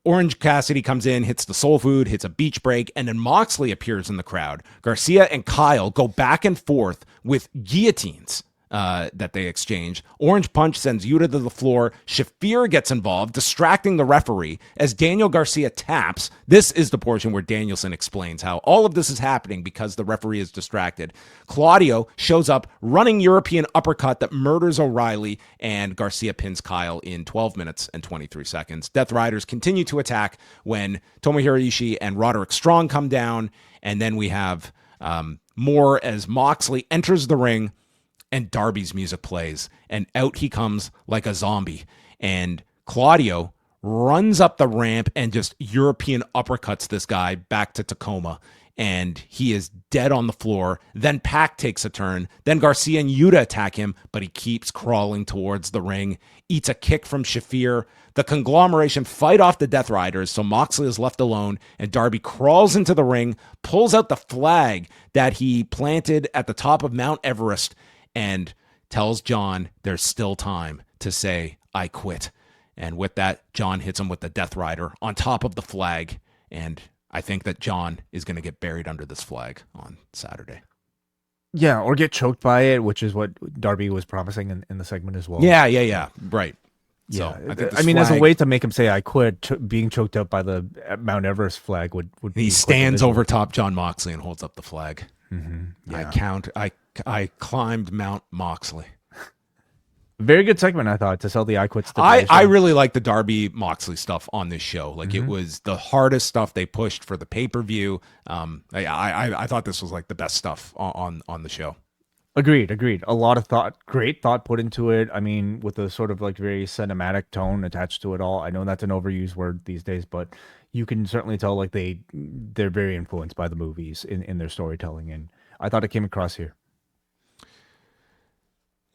Orange Cassidy comes in, hits the soul food, hits a beach break, and then Moxley appears in the crowd. Garcia and Kyle go back and forth with guillotines that they exchange. Orange Punch sends Yuta to the floor. Shafir gets involved, distracting the referee as Daniel Garcia taps. This is the portion where Danielson explains how all of this is happening because the referee is distracted. Claudio shows up, running European uppercut that murders O'Reilly, and Garcia pins Kyle in 12 minutes and 23 seconds. Death Riders continue to attack when Tomohiro Ishii and Roderick Strong come down, and then we have more as Moxley enters the ring, and Darby's music plays, and out he comes like a zombie. And Claudio runs up the ramp and just European uppercuts this guy back to Tacoma. and he is dead on the floor. Then Pac takes a turn. Then Garcia and Yuta attack him, but he keeps crawling towards the ring, eats a kick from Shafir. The conglomeration fight off the Death Riders, so Moxley is left alone, and Darby crawls into the ring, pulls out the flag that he planted at the top of Mount Everest, and tells John there's still time to say, I quit. And with that, John hits him with the Death Rider on top of the flag, and I think that John is going to get buried under this flag on Saturday. Yeah, or get choked by it, which is what Darby was promising in the segment as well. Yeah. Right. Yeah, So I mean, as a way to make him say "I quit," being choked up by the Mount Everest flag would. He stands over top John Moxley and holds up the flag. Mm-hmm. Yeah. I climbed Mount Moxley. Very good segment, I thought, to sell the "I quit" stuff. I really like the Darby Moxley stuff on this show. Like it was the hardest stuff they pushed for the pay-per-view. I thought this was like the best stuff on the show. Agreed. A lot of great thought put into it. I mean, with a sort of like very cinematic tone attached to it all. I know that's an overused word these days, but you can certainly tell like they're very influenced by the movies in their storytelling, and I thought it came across here.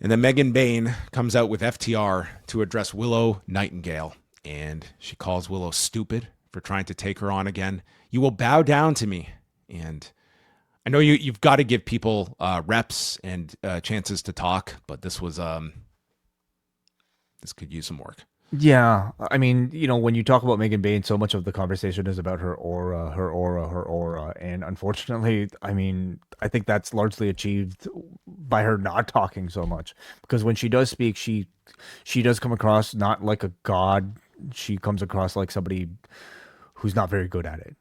And then Megan Bayne comes out with FTR to address Willow Nightingale, and she calls Willow stupid for trying to take her on again. You will bow down to me, and I know you've got to give people reps and chances to talk, but this could use some work. Yeah, I mean, when you talk about Megan Bayne, so much of the conversation is about her aura, and unfortunately, I mean, I think that's largely achieved by her not talking so much, because when she does speak, she does come across not like a god. She comes across like somebody who's not very good at it.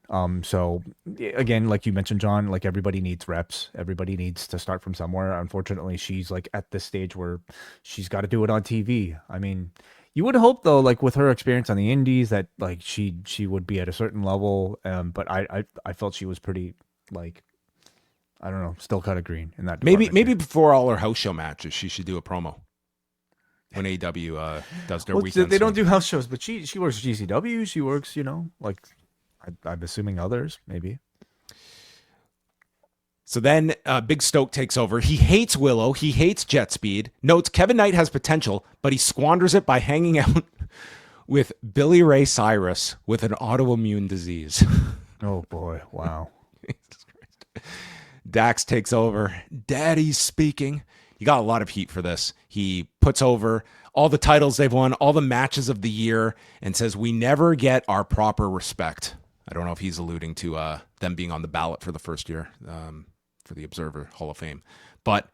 So again, like you mentioned, John, like everybody needs reps. Everybody needs to start from somewhere. Unfortunately, she's like at this stage where she's got to do it on TV. I mean, you would hope though, like with her experience on the indies, that like she would be at a certain level. But I felt she was pretty like, I don't know, still kind of green in that. Maybe before all her house show matches, she should do a promo. When AEW does their weekend, they don't do house shows, but she works GCW. She works, like I'm assuming others maybe. So then Big Stoke takes over. He hates Willow. He hates Jet Speed. Notes Kevin Knight has potential, but he squanders it by hanging out with Billy Ray Cyrus with an autoimmune disease. Oh boy! Wow. Dax takes over. Daddy's speaking. He got a lot of heat for this. He puts over all the titles they've won, all the matches of the year, and says, we never get our proper respect. I don't know if he's alluding to them being on the ballot for the first year for the Observer Hall of Fame. But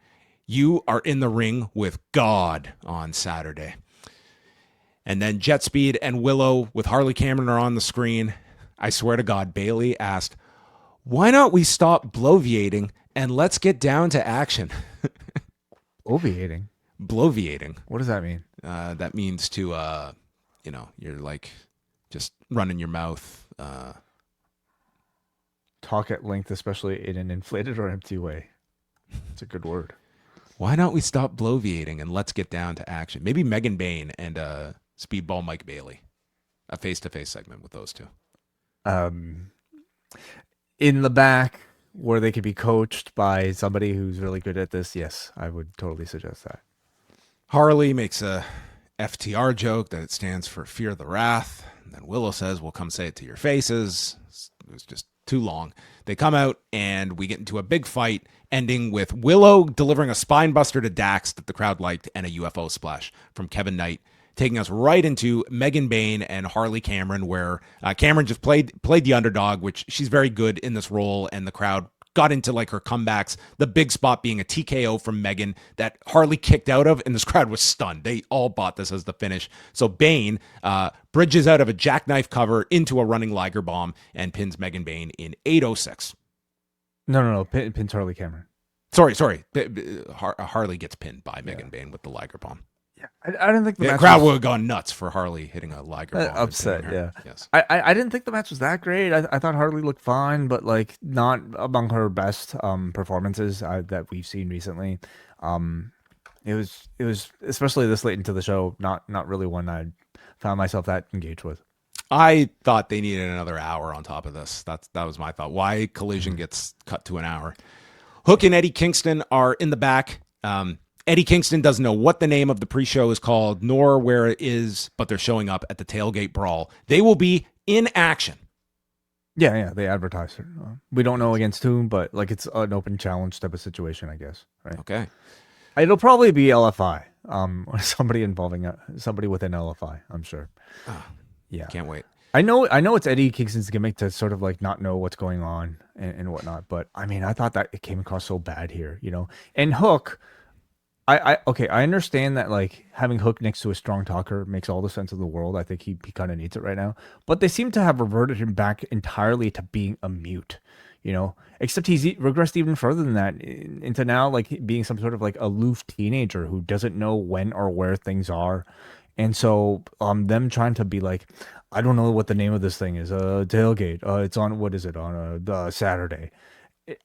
you are in the ring with God on Saturday. And then Jet Speed and Willow with Harley Cameron are on the screen. I swear to God, Bailey asked, why not we stop bloviating and let's get down to action? Bloviating? Bloviating. What does that mean? That means to, you're like just running your mouth. Talk at length, especially in an inflated or empty way. It's a good word. Why don't we stop bloviating and let's get down to action? Maybe Megan Bayne and Speedball Mike Bailey. A face-to-face segment with those two. In the back, where they could be coached by somebody who's really good at this, yes, I would totally suggest that. Harley makes a FTR joke that it stands for Fear the Wrath. And then Willow says, well, come say it to your faces. It was just too long. They come out and we get into a big fight, ending with Willow delivering a spine buster to Dax that the crowd liked and a UFO splash from Kevin Knight, taking us right into Megan Bayne and Harley Cameron, where Cameron just played the underdog, which she's very good in this role, and the crowd got into like her comebacks, the big spot being a TKO from Megan that Harley kicked out of, and this crowd was stunned. They all bought this as the finish. So Bayne bridges out of a jackknife cover into a running Liger bomb and pins Megan Bayne in 8:06. No. Pins Harley Cameron. Sorry. Harley gets pinned by Megan Bayne with the Liger bomb. Yeah, I didn't think the crowd would have gone nuts for Harley hitting a Liger bomb. Upset, yeah. Yes. I didn't think the match was that great. I thought Harley looked fine, but like not among her best performances that we've seen recently. It was especially this late into the show, not really one I found myself that engaged with. I thought they needed another hour on top of this. That was my thought. Why Collision gets cut to an hour. Hook and Eddie Kingston are in the back. Eddie Kingston doesn't know what the name of the pre-show is called, nor where it is, but they're showing up at the Tailgate Brawl. They will be in action. Yeah, they advertise it. We don't know against whom, but like it's an open challenge type of situation, I guess. Right? Okay. It'll probably be LFI, or somebody involving somebody within LFI. I'm sure. Yeah, Can't wait. I know it's Eddie Kingston's gimmick to sort of like not know what's going on and whatnot, but I mean, I thought that it came across so bad here, And Hook, I understand that like having Hook next to a strong talker makes all the sense of the world. I think he kind of needs it right now, but they seem to have reverted him back entirely to being a mute, Except he's regressed even further than that into now like being some sort of like aloof teenager who doesn't know when or where things are. And so them trying to be like, I don't know what the name of this thing is, tailgate. It's on, what is it, on the Saturday.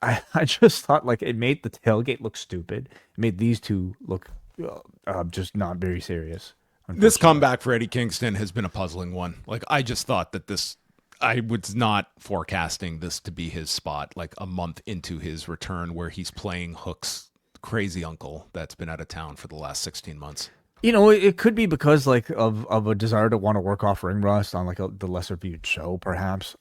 I just thought like it made the tailgate look stupid. It made these two look just not very serious. This comeback for Eddie Kingston has been a puzzling one. Like, I just thought that I was not forecasting this to be his spot, like a month into his return where he's playing Hook's crazy uncle that's been out of town for the last 16 months. It could be because like of a desire to want to work off ring rust on like the lesser viewed show, perhaps.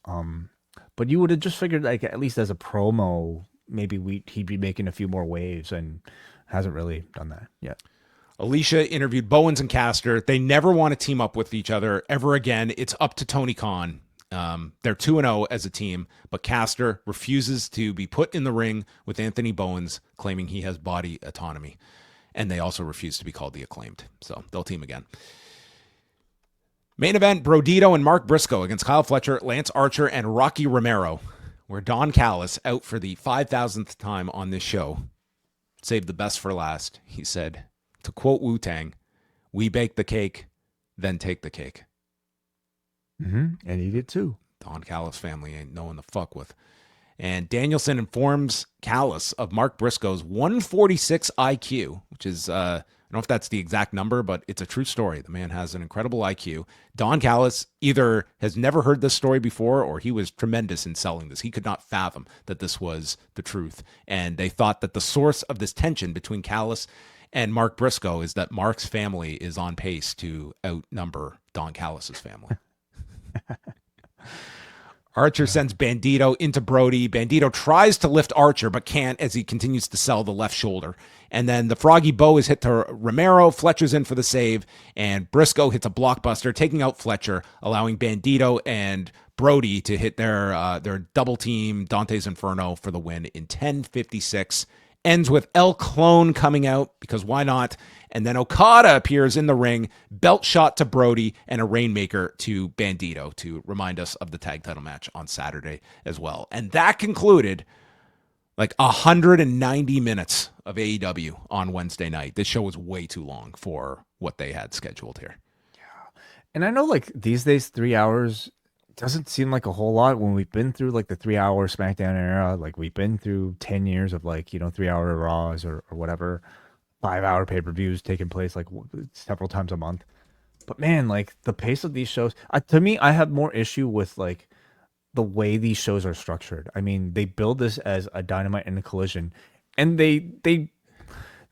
But you would have just figured like at least as a promo, maybe he'd be making a few more waves, and hasn't really done that yet. Alicia interviewed Bowens and Caster. They never want to team up with each other ever again. It's up to Tony Khan. They're 2-0 as a team, but Caster refuses to be put in the ring with Anthony Bowens, claiming he has body autonomy. And they also refuse to be called the Acclaimed. So they'll team again. Main event, Brodito and Mark Briscoe against Kyle Fletcher, Lance Archer, and Rocky Romero, where Don Callis, out for the 5,000th time on this show, saved the best for last. He said, to quote Wu-Tang, "We bake the cake, then take the cake." And he did too. Don Callis family ain't no one to fuck with. And Danielson informs Callis of Mark Briscoe's 146 IQ, which is, I don't know if that's the exact number, but it's a true story. The man has an incredible IQ. Don Callis either has never heard this story before, or he was tremendous in selling this. He could not fathom that this was the truth. And they thought that the source of this tension between Callis and Mark Briscoe is that Mark's family is on pace to outnumber Don Callis's family. Archer sends Bandito into Brody. Bandito tries to lift Archer, but can't as he continues to sell the left shoulder. And then the Froggy Bow is hit to Romero. Fletcher's in for the save, and Briscoe hits a blockbuster, taking out Fletcher, allowing Bandito and Brody to hit their double team Dante's Inferno for the win in 10:56. Ends with El Clone coming out, because why not? And then Okada appears in the ring, belt shot to Brody, and a Rainmaker to Bandito to remind us of the tag title match on Saturday as well. And that concluded like 190 minutes of AEW on Wednesday night. This show was way too long for what they had scheduled here. Yeah. And I know like these days, 3 hours doesn't seem like a whole lot when we've been through like the 3-hour SmackDown era. Like we've been through 10 years of like, 3-hour Raws or whatever, 5-hour pay-per-views taking place like several times a month. But man, like the pace of these shows, to me, I have more issue with like the way these shows are structured. I mean, they build this as a Dynamite and a Collision, and they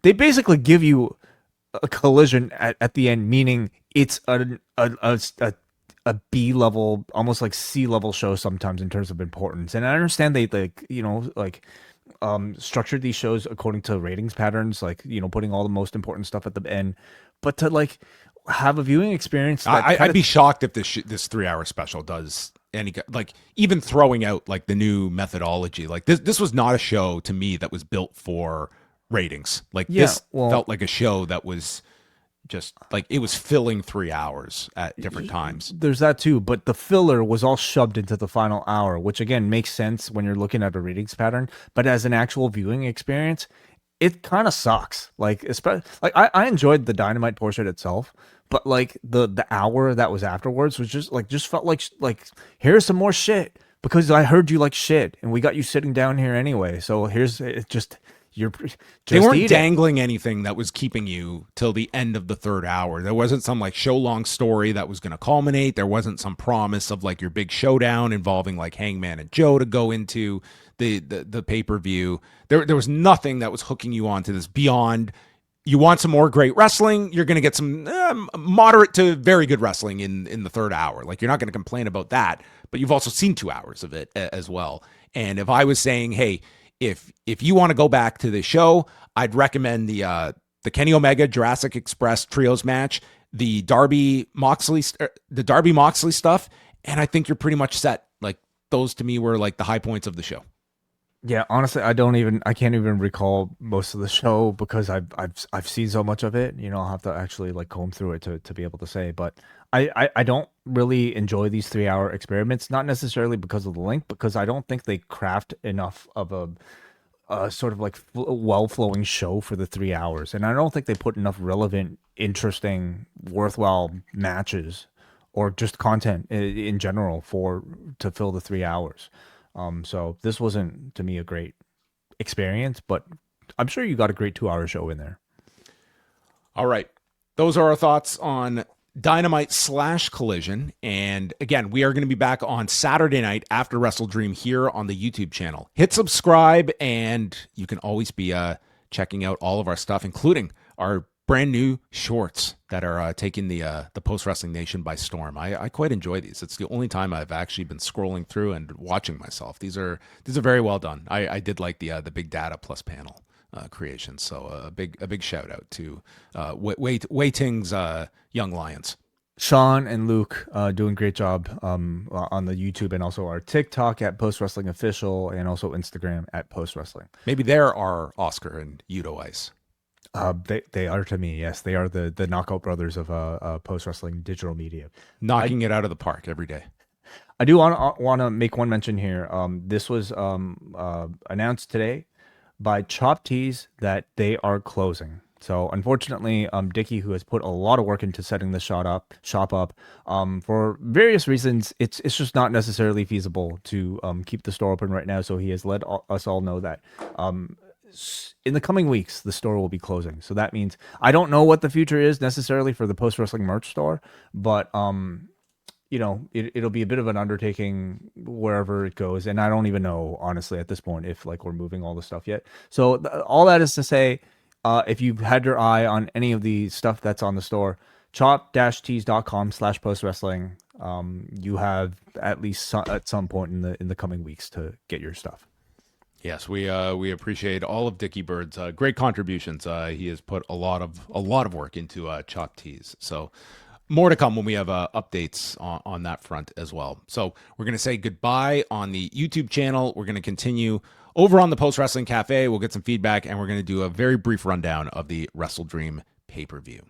basically give you a Collision at the end, meaning it's a B level, almost like C level show sometimes in terms of importance. And I understand they structured these shows according to ratings patterns, like, putting all the most important stuff at the end, but to like have a viewing experience. I'd be shocked if this 3-hour special does any, like, even throwing out like the new methodology. Like this was not a show to me that was built for ratings. Like this felt like a show that was just like it was filling 3 hours at different times. There's that too, but the filler was all shoved into the final hour, which again makes sense when you're looking at a ratings pattern. But as an actual viewing experience, it kind of sucks. Like, especially like I enjoyed the Dynamite portion itself, but like the hour that was afterwards was just felt like here's some more shit because I heard you like shit and we got you sitting down here anyway. So here's it. Just You're They just weren't eat it. dangling anything that was keeping you till the end of the third hour. There wasn't some like show long story that was going to culminate. There wasn't some promise of like your big showdown involving like Hangman and Joe to go into the pay-per-view. There was nothing that was hooking you onto this beyond you want some more great wrestling. You're going to get some moderate to very good wrestling in the third hour. Like you're not going to complain about that, but you've also seen 2 hours of it as well. And if I was saying, hey, if you want to go back to the show, I'd recommend the Kenny Omega Jurassic Express trios match, the Darby Moxley stuff, and I think you're pretty much set. Like those to me were like the high points of the show. Yeah, honestly, I can't even recall most of the show because I've seen so much of it. I'll have to actually like comb through it to be able to say. But I don't really enjoy these 3-hour experiments, not necessarily because of the length, because I don't think they craft enough of a sort of like well-flowing show for the 3 hours, and I don't think they put enough relevant, interesting, worthwhile matches or just content in general to fill the 3 hours. So this wasn't, to me, a great experience, but I'm sure you got a great 2-hour show in there. All right. Those are our thoughts on Dynamite / Collision. And again, we are going to be back on Saturday night after WrestleDream here on the YouTube channel. Hit subscribe, and you can always be checking out all of our stuff, including our brand new shorts that are taking the Post Wrestling Nation by storm. I quite enjoy these. It's the only time I've actually been scrolling through and watching myself. These are very well done. I did like the Big Data Plus panel creation. So a big shout out to Wai Ting's Young Lions. Sean and Luke doing a great job on the YouTube and also our TikTok at Post Wrestling Official and also Instagram at Post Wrestling. Maybe there are Oscar and Yuto Ice. They are to me, yes. They are the knockout brothers of Post Wrestling digital media, knocking it out of the park every day. I do want to make one mention here. This was announced today by Chop Tees that they are closing. So unfortunately, Dickie, who has put a lot of work into setting the shop up, for various reasons, it's just not necessarily feasible to keep the store open right now. So he has let us all know that in the coming weeks, the store will be closing. So that means I don't know what the future is necessarily for the Post Wrestling merch store, but it'll be a bit of an undertaking wherever it goes. And I don't even know, honestly, at this point, if like we're moving all the stuff yet. So all that is to say, if you've had your eye on any of the stuff that's on the store, chop-tees.com/postwrestling, you have at least at some point in the coming weeks to get your stuff. Yes, we appreciate all of Dickie Bird's great contributions. He has put a lot of work into Chop Tees. So more to come when we have updates on that front as well. So we're going to say goodbye on the YouTube channel. We're going to continue over on the Post Wrestling Cafe. We'll get some feedback, and we're going to do a very brief rundown of the WrestleDream pay-per-view.